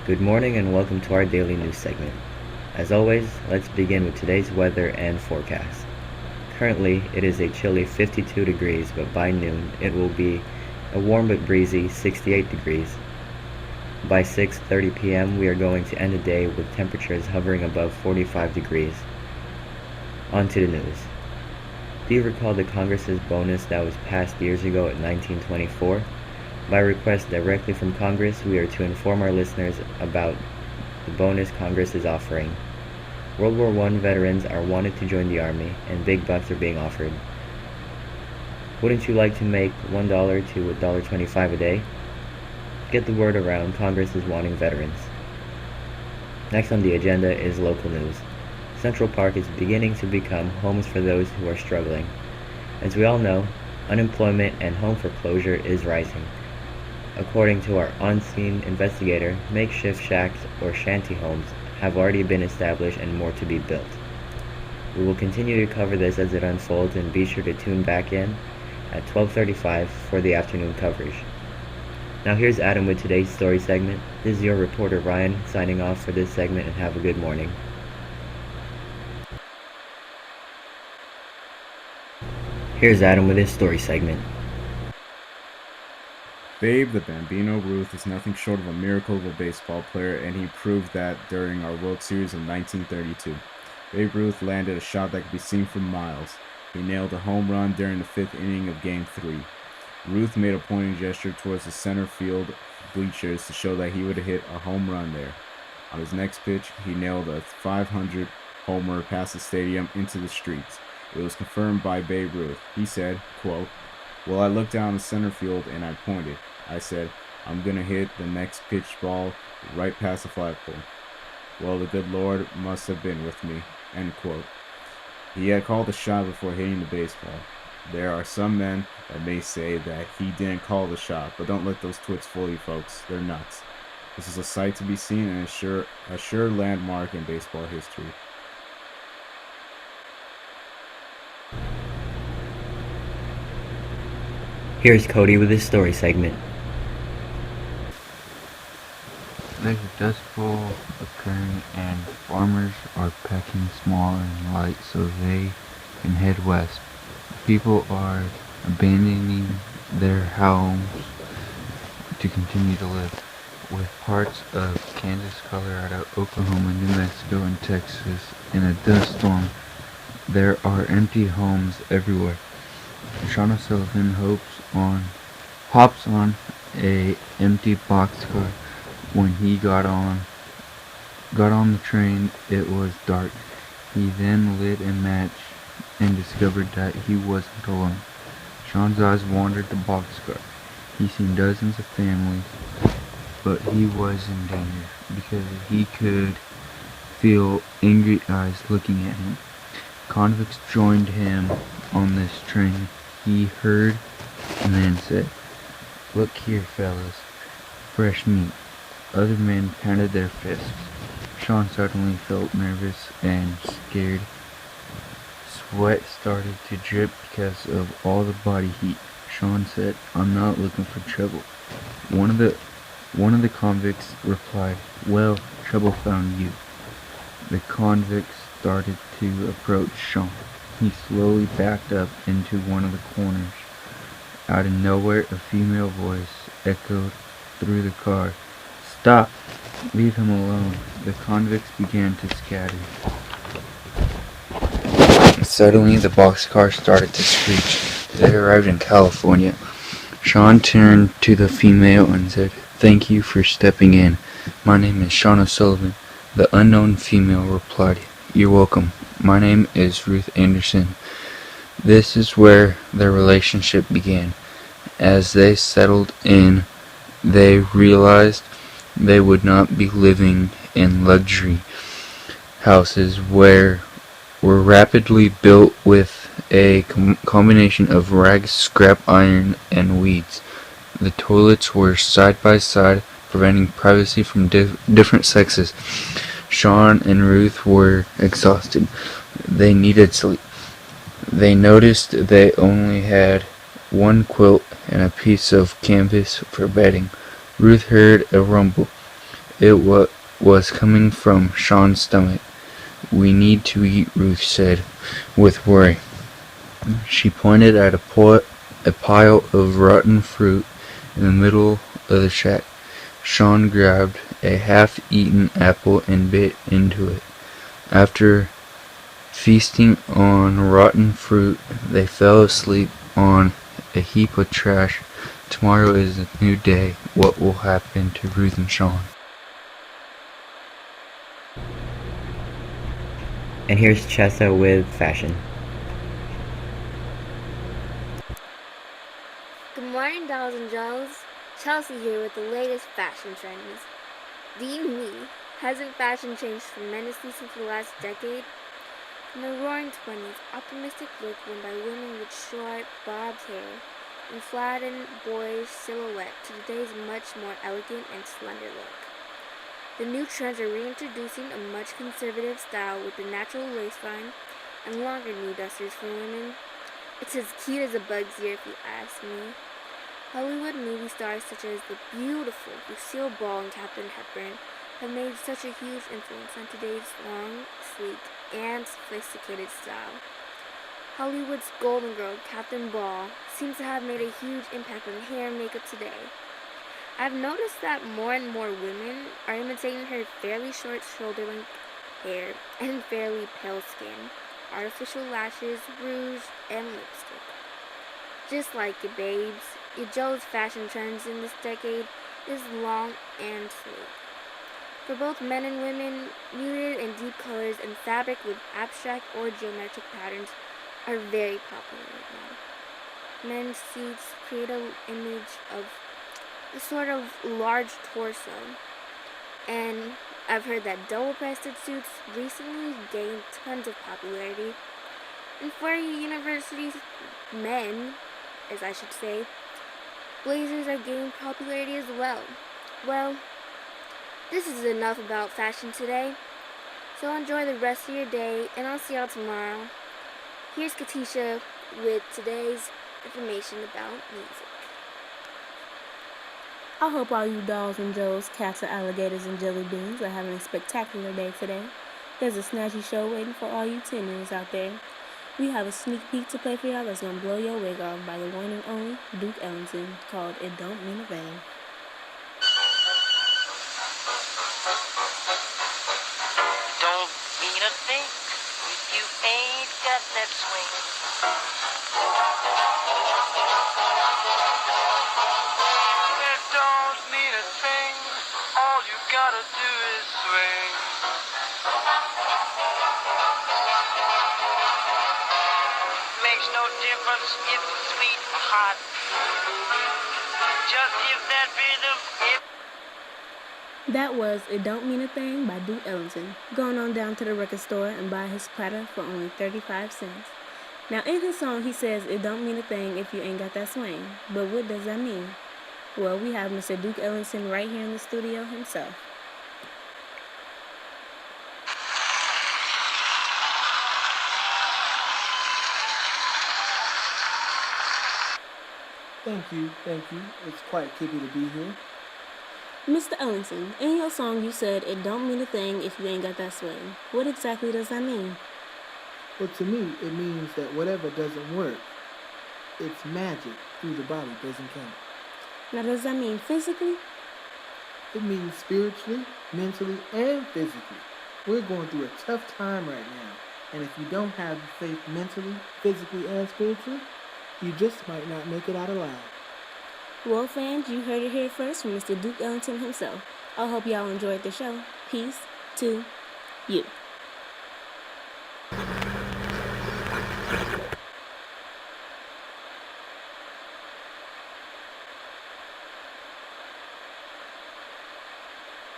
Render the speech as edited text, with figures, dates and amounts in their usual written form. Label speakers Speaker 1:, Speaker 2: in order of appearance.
Speaker 1: Good morning and welcome to our daily news segment. As always, let's begin with today's weather and forecast. Currently, it is a chilly 52 degrees, but by noon it will be a warm but breezy 68 degrees. By 6:30 p.m., we are going to end the day with temperatures hovering above 45 degrees. On to the news. Do you recall the Congress's bonus that was passed years ago in 1924? By request directly from Congress, we are to inform our listeners about the bonus Congress is offering. World War I veterans are wanted to join the Army, and big bucks are being offered. Wouldn't you like to make $1 to $1.25 a day? Get the word around, Congress is wanting veterans. Next on the agenda is local news. Central Park is beginning to become homes for those who are struggling. As we all know, unemployment and home foreclosure is rising. According to our on-scene investigator, makeshift shacks or shanty homes have already been established and more to be built. We will continue to cover this as it unfolds, and be sure to tune back in at 12:35 for the afternoon coverage. Now here's Adam with today's story segment. This is your reporter Ryan signing off for this segment, and have a good morning. Here's Adam with his story segment.
Speaker 2: Babe the Bambino Ruth is nothing short of a miracle of a baseball player, and he proved that during our World Series of 1932. Babe Ruth landed a shot that could be seen for miles. He nailed a home run during the 5th inning of Game 3. Ruth made a pointing gesture towards the center field bleachers to show that he would hit a home run there. On his next pitch, he nailed a 500 homer past the stadium into the streets. It was confirmed by Babe Ruth. He said, quote, "Well, I looked down the center field and I pointed. I said, I'm going to hit the next pitch ball right past the flagpole. Well, the good Lord must have been with me." End quote. He had called the shot before hitting the baseball. There are some men that may say that he didn't call the shot, but don't let those twits fool you, folks. They're nuts. This is a sight to be seen and a sure landmark in baseball history.
Speaker 1: Here's Cody with his story segment.
Speaker 3: There's a dust bowl occurring and farmers are packing small and light so they can head west. People are abandoning their homes to continue to live. With parts of Kansas, Colorado, Oklahoma, New Mexico, and Texas in a dust storm, there are empty homes everywhere. Sean O'Sullivan hops on a empty boxcar. When he got on the train, it was dark. He then lit a match and discovered that he wasn't alone. Sean's eyes wandered the boxcar. He seen dozens of families, but he was in danger because he could feel angry eyes looking at him. Convicts joined him on this train. He heard a man say, "Look here, fellas, fresh meat." Other men pounded their fists. Sean suddenly felt nervous and scared. Sweat started to drip because of all the body heat. Sean said, "I'm not looking for trouble." One of the convicts replied, "Well, trouble found you." The convicts started to approach Sean. He slowly backed up into one of the corners. Out of nowhere, a female voice echoed through the car. "Stop! Leave him alone." The convicts began to scatter. Suddenly, the boxcar started to screech. They arrived in California. Sean turned to the female and said, "Thank you for stepping in. My name is Sean O'Sullivan." The unknown female replied, "You're welcome. My name is Ruth Anderson." This is where their relationship began. As they settled in, they realized they would not be living in luxury houses were rapidly built with a combination of rags, scrap iron, and weeds. The toilets were side by side, preventing privacy from different sexes. Sean and Ruth were exhausted. They needed sleep. They noticed they only had one quilt and a piece of canvas for bedding. Ruth heard a rumble. was coming from Sean's stomach. "We need to eat," Ruth said, with worry. She pointed at a pile of rotten fruit in the middle of the shack. Sean grabbed a half-eaten apple and bit into it. After feasting on rotten fruit, they fell asleep on a heap of trash. Tomorrow is a new day. What will happen to Ruth and Sean?
Speaker 1: And here's Chessa with fashion.
Speaker 4: Good morning, dolls and Joes. Chelsea here with the latest fashion trends. Do you me? Hasn't fashion changed tremendously since the last decade? From the roaring 20s, optimistic look worn by women with short, bobbed hair and flattened, boyish silhouette to today's much more elegant and slender look. The new trends are reintroducing a much conservative style with the natural waistline and longer knee dusters for women. It's as cute as a bug's ear if you ask me. Hollywood movie stars such as the beautiful Lucille Ball and Katharine Hepburn have made such a huge influence on today's long, sleek, and sophisticated style. Hollywood's golden girl, Katharine Ball, seems to have made a huge impact on hair and makeup today. I've noticed that more and more women are imitating her fairly short shoulder-length hair and fairly pale skin, artificial lashes, rouge, and lipstick. Just like it, babes, your Joe's fashion trends in this decade is long and sleek. For both men and women, muted and deep colors and fabric with abstract or geometric patterns are very popular right now. Men's suits create an image of a sort of large torso, and I've heard that double-breasted suits recently gained tons of popularity. And for university men, as I should say, blazers are gaining popularity as well. Well, this is enough about fashion today, so enjoy the rest of your day, and I'll see y'all tomorrow. Here's Katisha with today's information about music.
Speaker 5: I hope all you dolls and joes, cats and alligators and jelly beans are having a spectacular day today. There's a snatchy show waiting for all you tenors out there. We have a sneak peek to play for y'all that's gonna blow your wig off by the one and only Duke Ellington, called It Don't Mean a Thing.
Speaker 6: Don't mean a thing if you ain't got that swing. It don't mean a thing, all you gotta do is swing. Makes no difference if it's sweet or hot. Just give that rhythm it.
Speaker 5: That was It Don't Mean a Thing by Duke Ellington. Going on down to the record store and buy his platter for only 35 cents. Now in his song he says it don't mean a thing if you ain't got that swing. But what does that mean? Well, we have Mr. Duke Ellington right here in the studio himself.
Speaker 7: Thank you. It's quite kippy to be here.
Speaker 5: Mr. Ellington, in your song you said it don't mean a thing if you ain't got that swing. What exactly does that mean?
Speaker 7: Well, to me, it means that whatever doesn't work, it's magic through the body doesn't count.
Speaker 5: Now does that mean physically?
Speaker 7: It means spiritually, mentally, and physically. We're going through a tough time right now, and if you don't have faith mentally, physically, and spiritually, you just might not make it out alive.
Speaker 5: Well, fans, you heard it here first from Mr. Duke Ellington himself. I hope y'all enjoyed the show. Peace to you.